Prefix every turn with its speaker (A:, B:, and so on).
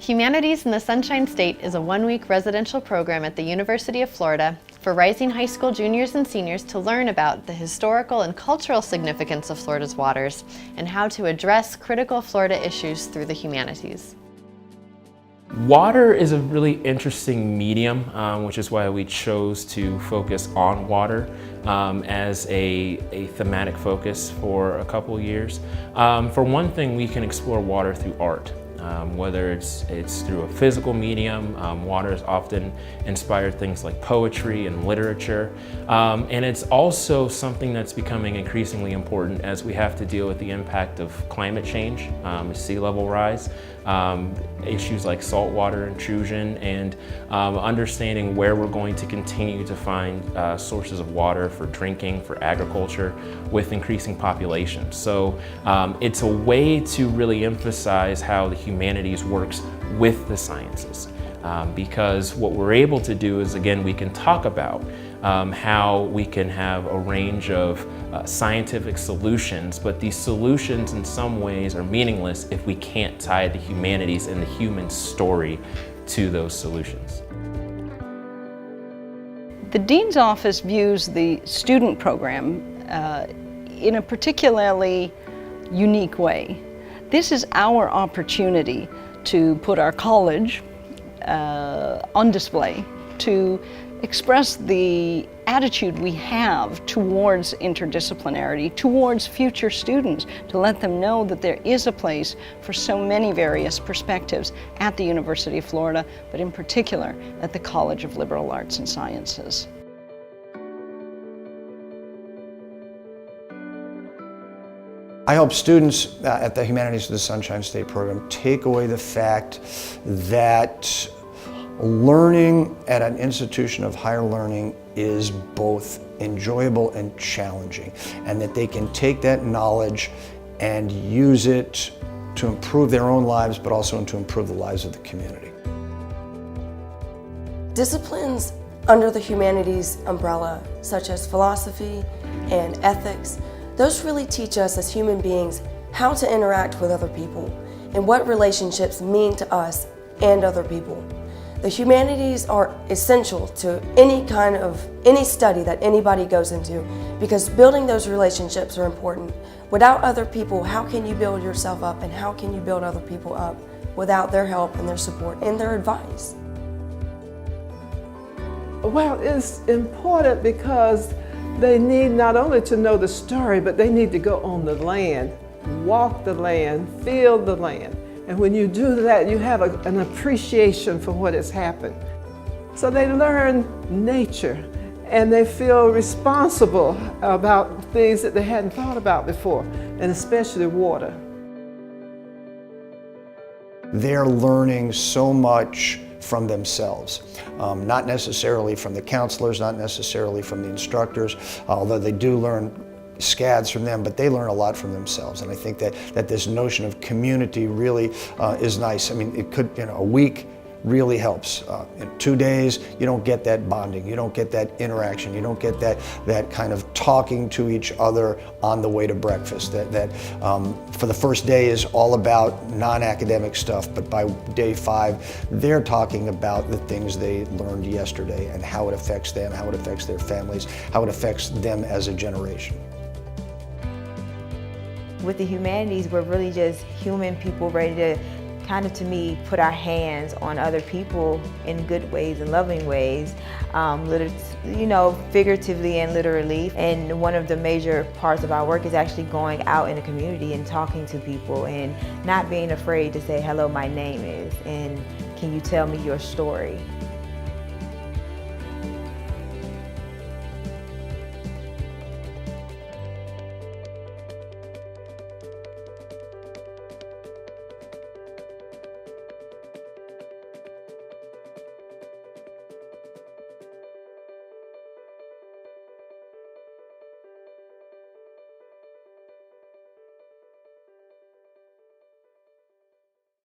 A: Humanities in the Sunshine State is a one-week residential program at the University of Florida for rising high school juniors and seniors to learn about the historical and cultural significance of Florida's waters and how to address critical Florida issues through the humanities.
B: Water is a really interesting medium, which is why we chose to focus on water as a thematic focus for a couple years. For one thing, we can explore water through art. Whether it's through a physical medium, water has often inspired things like poetry and literature. And it's also something that's becoming increasingly important as we have to deal with the impact of climate change, sea level rise, issues like saltwater intrusion, and understanding where we're going to continue to find sources of water for drinking, for agriculture, with increasing populations. So it's a way to really emphasize how the humanities works with the sciences. Because what we're able to do is, again, we can talk about how we can have a range of scientific solutions, but these solutions in some ways are meaningless if we can't tie the humanities and the human story to those solutions.
C: The Dean's Office views the student program in a particularly unique way. This is our opportunity to put our college on display, to express the attitude we have towards interdisciplinarity, towards future students, to let them know that there is a place for so many various perspectives at the University of Florida, but in particular at the College of Liberal Arts and Sciences.
D: I hope students at the Humanities of the Sunshine State program take away the fact that learning at an institution of higher learning is both enjoyable and challenging, and that they can take that knowledge and use it to improve their own lives, but also to improve the lives of the community.
E: Disciplines under the humanities umbrella, such as philosophy and ethics, those really teach us as human beings how to interact with other people and what relationships mean to us and other people. The humanities are essential to any study that anybody goes into, because building those relationships are important. Without other people, how can you build yourself up, and how can you build other people up without their help and their support and their advice?
F: Well, it's important because they need not only to know the story, but they need to go on the land, walk the land, feel the land. And when you do that, you have an appreciation for what has happened. So they learn nature, and they feel responsible about things that they hadn't thought about before, and especially water.
D: They're learning so much from themselves, not necessarily from the counselors, not necessarily from the instructors, although they do learn scads from them, but they learn a lot from themselves. And I think that this notion of community really is nice. I mean, it could, a week really helps. In 2 days, you don't get that bonding, you don't get that interaction, you don't get that kind of talking to each other on the way to breakfast. That for the first day is all about non-academic stuff, but by day 5, they're talking about the things they learned yesterday and how it affects them, how it affects their families, how it affects them as a generation.
G: With the humanities, we're really just human people ready to to me, put our hands on other people in good ways and loving ways, figuratively and literally. And one of the major parts of our work is actually going out in the community and talking to people and not being afraid to say, hello, my name is, and can you tell me your story?